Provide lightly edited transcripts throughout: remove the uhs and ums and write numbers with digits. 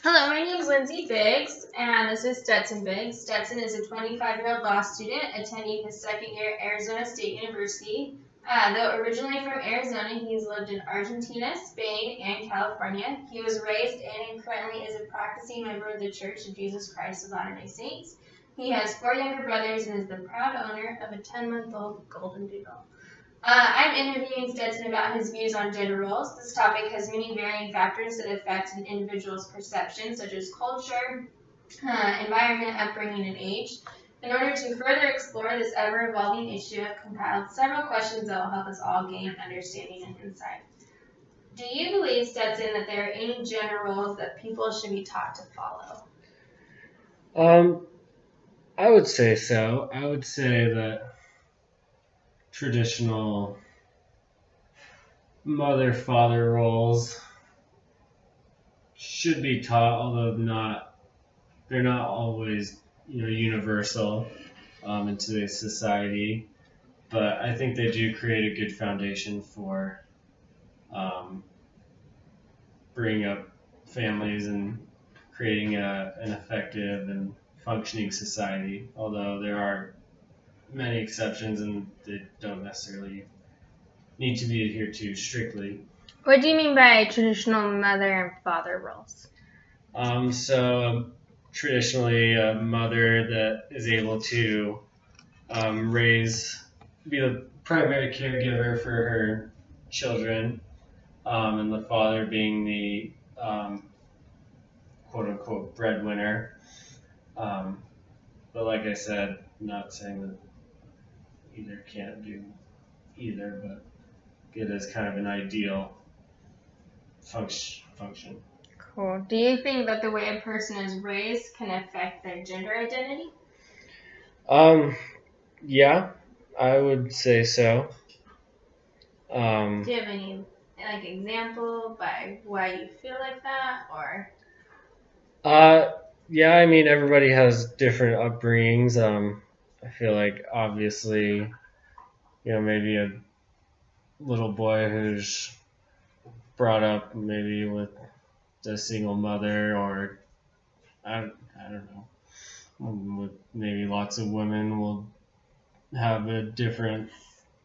Hello, my name is Lindsay Biggs, and this is Stetson Biggs. Stetson is a 25-year-old law student attending his second year at Arizona State University. Though originally from Arizona, he's lived in Argentina, Spain, and California. He was raised in and currently is a practicing member of the Church of Jesus Christ of Latter-day Saints. He has 4 younger brothers and is the proud owner of a 10-month-old golden doodle. I'm interviewing Stetson about his views on gender roles. This topic has many varying factors that affect an individual's perception, such as culture, environment, upbringing, and age. In order to further explore this ever-evolving issue, I've compiled several questions that will help us all gain understanding and insight. Do you believe, Stetson, that there are any gender roles that people should be taught to follow? I would say so. I would say that traditional mother-father roles should be taught, although they're not always universal in today's society. But I think they do create a good foundation for bringing up families and creating an effective and functioning society. Although there are many exceptions and they don't necessarily need to be adhered to strictly. What do you mean by traditional mother and father roles? So traditionally, a mother that is able to be the primary caregiver for her children, and the father being the quote unquote breadwinner. But like I said, not saying that either can't do either, but it is kind of an ideal function. Cool. Do you think that the way a person is raised can affect their gender identity? Yeah, I would say so. Do you have any example by why you feel like that, or? Yeah, I mean everybody has different upbringings. I feel like obviously, maybe a little boy who's brought up maybe with a single mother, or I don't know, with maybe lots of women will have a different,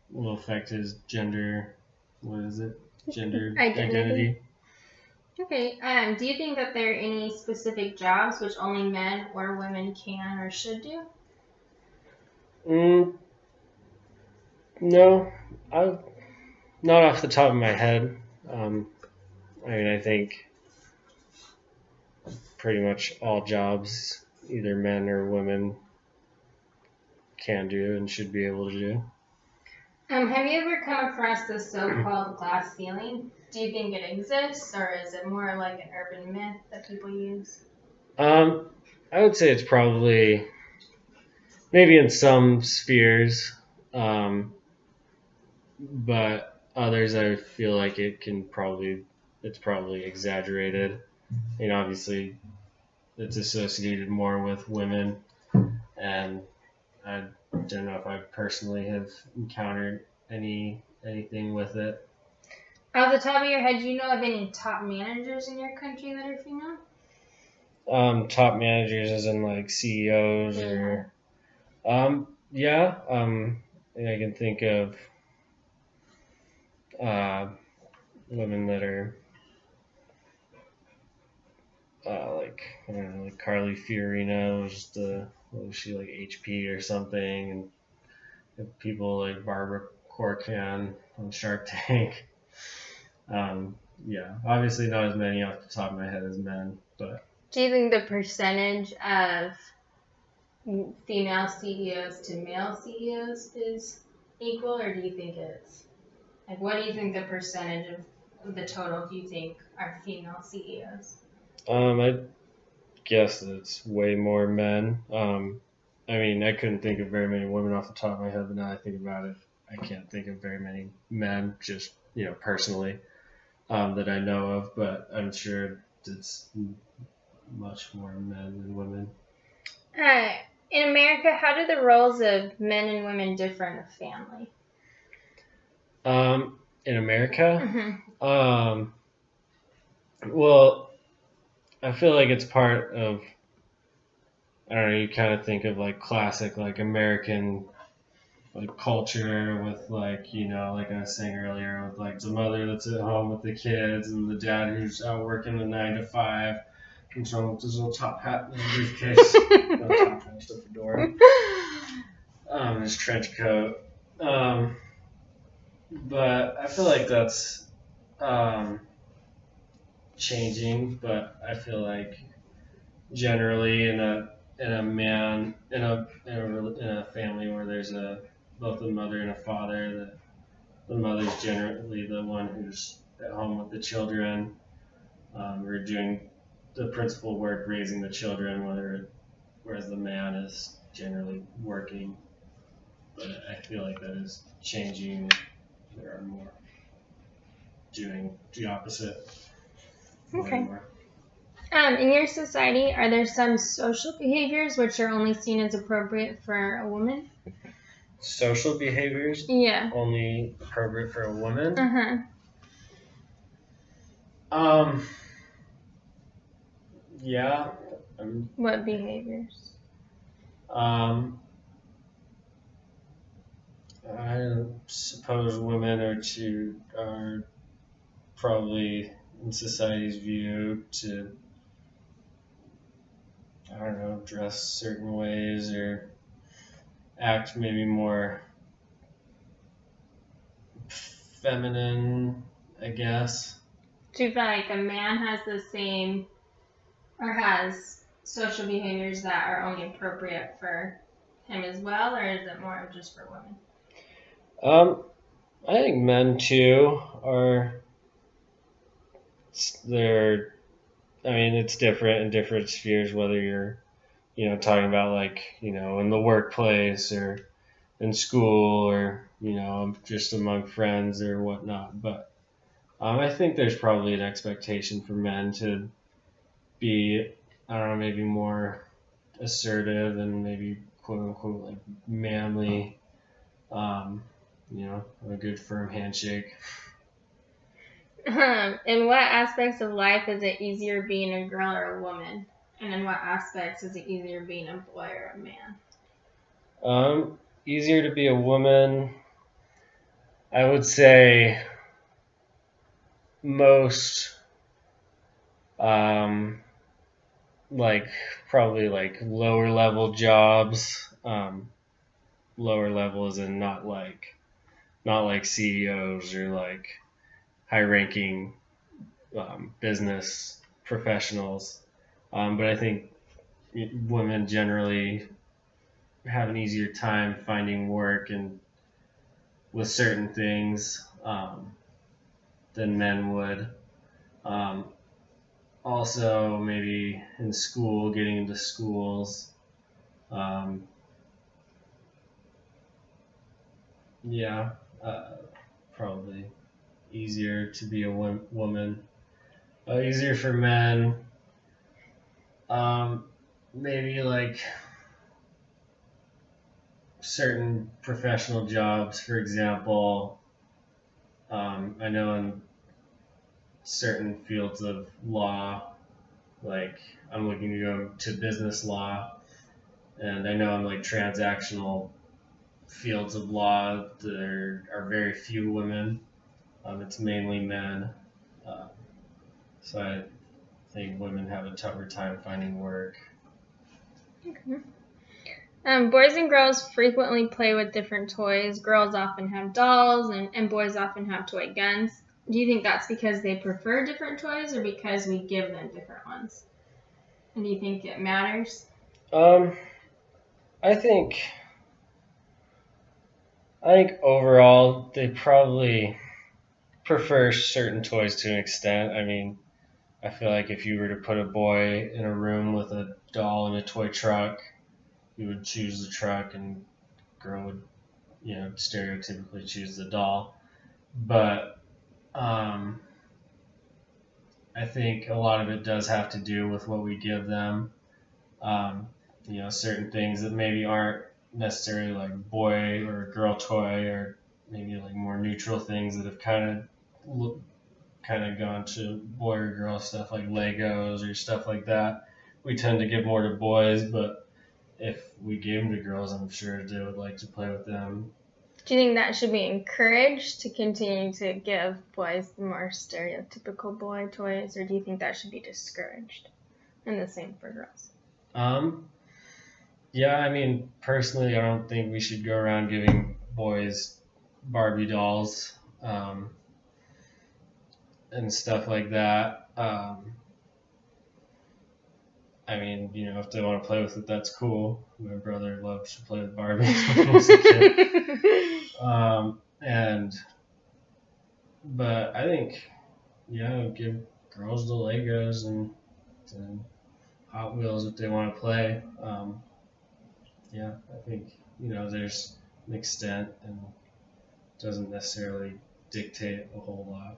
will affect his gender. What is it? Gender identity. Okay. Do you think that there are any specific jobs which only men or women can or should do? No, not off the top of my head. I think pretty much all jobs, either men or women, can do and should be able to do. Have you ever come across the so-called glass ceiling? Do you think it exists, or is it more like an urban myth that people use? I would say it's probably maybe in some spheres, but others I feel like it's probably exaggerated. Obviously it's associated more with women, and I don't know if I personally have encountered anything with it. Off the top of your head, do you know of any top managers in your country that are female? Top managers as in like CEOs or yeah. I can think of women that are like I don't know, like Carly Fiorina was she like HP or something, and people like Barbara Corcoran on Shark Tank. Yeah, obviously not as many off the top of my head as men, but. Do you think the percentage of female CEOs to male CEOs is equal, or do you think it's what do you think the percentage of the total do you think are female CEOs? I guess that it's way more men. I mean, I couldn't think of very many women off the top of my head, but now I think about it, I can't think of very many men, just personally, that I know of. But I'm sure it's much more men than women. In America, how do the roles of men and women differ in a family? In America, Mm-hmm. well, I feel like it's part of, I don't know, you kind of think of like classic like American like culture with like, you know, like I was saying earlier, with like the mother that's at home with the kids and the dad who's out working the 9 to 5, comes home with his little top hat and his briefcase. No top hat, just a fedora. His trench coat. But I feel like that's changing, but I feel like generally in a man in a family where there's both a mother and a father, the mother's generally the one who's at home with the children, or doing the principal work raising the children, whereas the man is generally working. But I feel like that is changing. There are more doing the opposite. Okay. In your society, are there some social behaviors which are only seen as appropriate for a woman? Social behaviors? Yeah. Only appropriate for a woman? Yeah. What behaviors? I suppose women are probably in society's view to, I don't know, dress certain ways or act maybe more feminine, I guess. Do you feel like a man has the same, or has social behaviors that are only appropriate for him as well, or is it more just for women? I think men too are. I mean, it's different in different spheres, whether you're, you know, talking about like, you know, in the workplace or in school or, you know, just among friends or whatnot. But I think there's probably an expectation for men to be, I don't know, maybe more assertive and maybe quote unquote like manly, you know, a good firm handshake. In what aspects of life is it easier being a girl or a woman? And in what aspects is it easier being a boy or a man? Easier to be a woman. I would say most, like probably like lower level jobs. Lower level as in not like CEOs or like high ranking business professionals. But I think women generally have an easier time finding work and with certain things than men would. Also, maybe in school, getting into schools. Yeah, probably easier to be a woman. Easier for men. Maybe like certain professional jobs, for example. I know in certain fields of law, like I'm looking to go to business law, and I know in like transactional fields of law there are very few women. It's mainly men. So I think women have a tougher time finding work. Okay. Boys and girls frequently play with different toys. Girls often have dolls, and boys often have toy guns. Do you think that's because they prefer different toys, or because we give them different ones? And do you think it matters? I think overall they probably prefer certain toys to an extent. I mean, I feel like if you were to put a boy in a room with a doll and a toy truck, he would choose the truck, and girl would, you know, stereotypically choose the doll. But I think a lot of it does have to do with what we give them. You know, certain things that maybe aren't necessarily like a boy or a girl toy, or maybe like more neutral things that have kind kind of gone to boy or girl stuff like Legos or stuff like that. We tend to give more to boys, but if we gave them to girls, I'm sure they would like to play with them. Do you think that should be encouraged to continue to give boys more stereotypical boy toys, or do you think that should be discouraged? And the same for girls. Yeah, I mean, personally, I don't think we should go around giving boys Barbie dolls and stuff like that. I mean, you know, if they want to play with it, that's cool. My brother loves to play with Barbies when he was a kid. But I think, yeah, give girls the Legos and Hot Wheels if they want to play. Yeah, I think, you know, there's an extent and doesn't necessarily dictate a whole lot.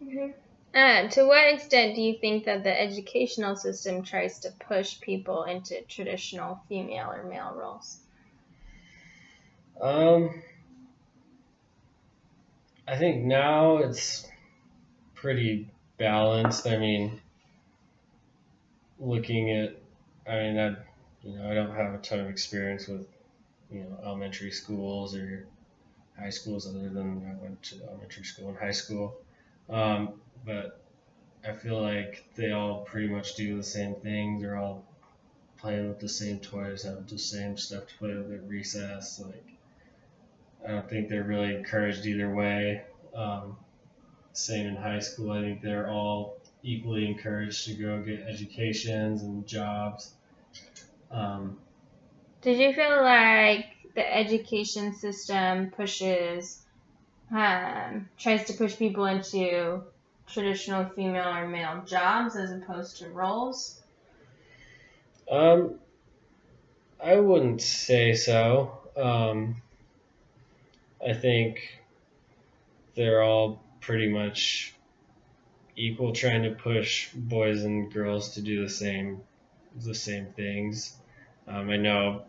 Mm-hmm. To what extent do you think that the educational system tries to push people into traditional female or male roles? I think now it's pretty balanced. I mean, I don't have a ton of experience with, elementary schools or high schools other than I went to elementary school and high school. But I feel like they all pretty much do the same things. They're all playing with the same toys, have the same stuff to play with at recess. Like, I don't think they're really encouraged either way. Same in high school. I think they're all equally encouraged to go get educations and jobs. Did you feel like the education system tries to push people into traditional female or male jobs as opposed to roles? I wouldn't say so. I think they're all pretty much equal, trying to push boys and girls to do the same things. I know,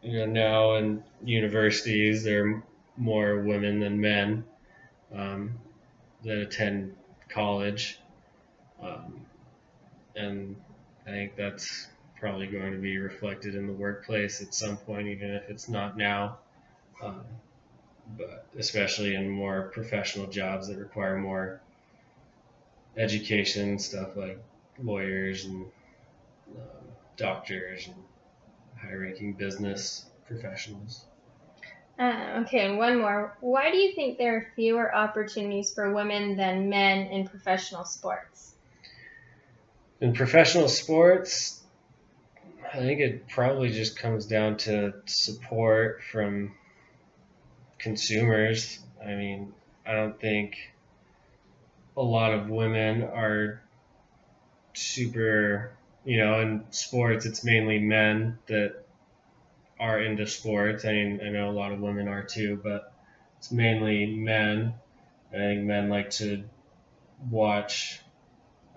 now in universities there are more women than men that attend college, and I think that's probably going to be reflected in the workplace at some point, even if it's not now. But especially in more professional jobs that require more education, stuff like lawyers and doctors and high-ranking business professionals. Okay, and one more. Why do you think there are fewer opportunities for women than men in professional sports? In professional sports, I think it probably just comes down to support from consumers. I mean, I don't think a lot of women are super, in sports it's mainly men that are into sports. I mean, I know a lot of women are too, but it's mainly men. I think men like to watch.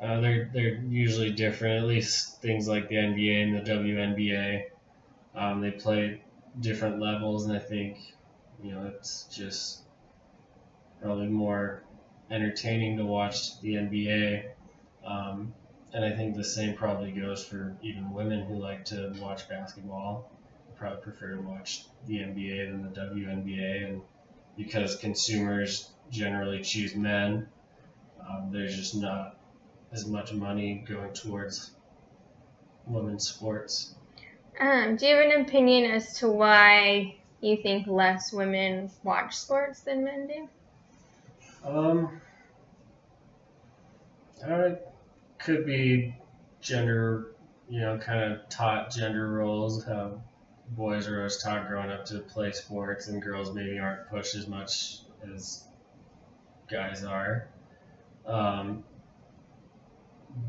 They're usually different, at least things like the NBA and the WNBA. They play different levels, and I think, it's just probably more entertaining to watch the NBA. And I think the same probably goes for even women who like to watch basketball. They probably prefer to watch the NBA than the WNBA, and because consumers generally choose men, there's just not as much money going towards women's sports. Do you have an opinion as to why you think less women watch sports than men do? It could be gender, kind of taught gender roles, how boys are always taught growing up to play sports and girls maybe aren't pushed as much as guys are.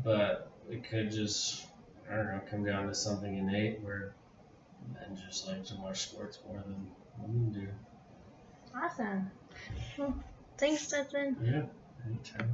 But it could just, I don't know, come down to something innate where men just like to watch sports more than women do. Awesome. Well, thanks, Stetson. Yeah, anytime.